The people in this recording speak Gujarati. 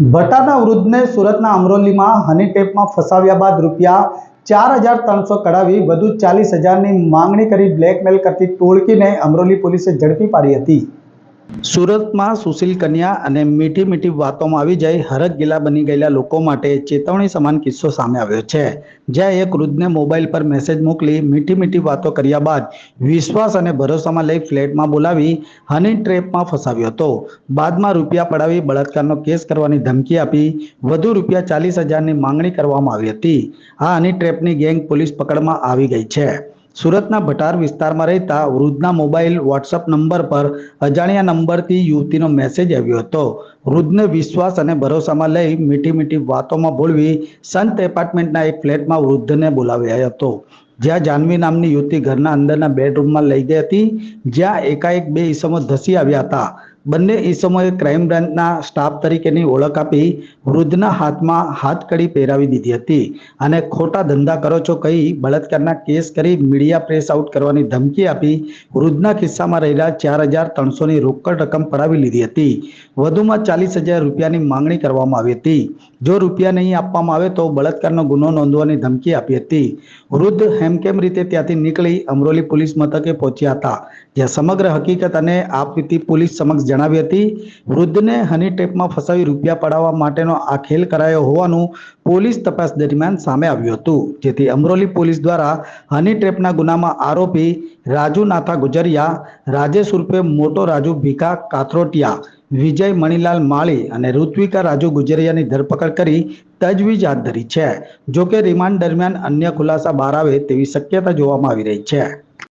ભટારના વૃદ્ધને સુરતના અમરોલીમાં હની ટ્રેપમાં ફસાવ્યા બાદ ₹4,300 કઢાવી વધુ 40,000ની માંગણી કરી બ્લેકમેલ કરતી ટોળકીને અમરોલી પોલીસે ઝડપી પાડી હતી। સુરતમાં સુશીલ કન્યા અને મીઠી મીઠી વાતોમાં આવી જઈ હરખગીલા બની ગયેલા લોકો માટે ચેતવણી સમાન કિસ્સો સામે આવ્યો છે, જ્યાં એક વૃદ્ધને મોબાઈલ પર મેસેજ મોકલી મીઠી મીઠી વાતો કર્યા બાદ વિશ્વાસ અને ભરોસામાં લઈ ફ્લેટમાં બોલાવી હની ટ્રેપમાં ફસાવ્યો હતો। બાદમાં રૂપિયા પડાવી બળાત્કારનો કેસ કરવાની ધમકી આપી વધુ ₹40,000ની માંગણી કરવામાં આવી હતી। આ હની ટ્રેપની ગેંગ પોલીસ પકડમાં આવી ગઈ છે। સુરતના ભટાર વિસ્તારમાં રહેતા વૃદ્ધના મોબાઈલ વોટ્સઅપ નંબર પર અજાણ્યા નંબરથી યુવતીનો મેસેજ આવ્યો હતો। વૃદ્ધને વિશ્વાસ અને ભરોસામાં લઈ મીઠી મીઠી વાતોમાં ભોળવી સંત એપાર્ટમેન્ટના એક ફ્લેટમાં વૃદ્ધને બોલાવ્યા હતો, જ્યાં જાનવી નામની યુવતી ઘરના અંદરના બેડરૂમમાં લઈ ગઈ હતી, જ્યાં એકાએક બે ઈસમો ધસી આવ્યા હતા। બંને ઈસમોએ ક્રાઇમ બ્રાન્ચના સ્ટાફ તરીકેની ઓળખ આપી વૃદ્ધના હાથમાં હાથકડી પહેરાવી દીધી હતી અને ખોટા ધંધા કરો છો કહી બળાત્કારના કેસ કરી મીડિયા પ્રેસ આઉટ કરવાની ધમકી આપી વૃદ્ધના ખિસ્સામાં રહેલા ₹4,300ની રોકડ રકમ પડાવી લીધી હતી। વધુમાં ₹40,000ની માંગણી કરવામાં આવી હતી। જો રૂપિયા નહીં આપવામાં આવે તો બળાત્કારનો ગુનો નોંધવાની ધમકી આપી હતી। વૃદ્ધ હેમકેમ રીતે ત્યાંથી નીકળી અમરોલી પોલીસ મથકે પહોંચ્યા હતા, જ્યાં સમગ્ર હકીકત અને આપવીતી પોલીસ સમક્ષ જણાવી હતી। વૃદ્ધને હની ટ્રેપમાં ફસાવી રૂપિયા પડાવવા માટેનો આ ખેલ કરાયો હોવાનું પોલીસ તપાસ દરમિયાન સામે આવ્યું હતું, જેથી અમરોલી પોલીસ દ્વારા હની ટ્રેપના ગુનામાં આરોપી રાજુ નાથા ગુજરિયા, રાજેશ ઉર્ફે મોટો રાજુ ભીખા કાથરોટિયા, વિજય મણીલાલ માળી અને ઋત્વિકા રાજુ ગુજરિયાની ધરપકડ કરી તજવીજ હાથ ધરી છે। જોકે રિમાન્ડ દરમિયાન અન્ય ખુલાસા બહાર આવે તેવી શક્યતા જોવામાં આવી રહી છે।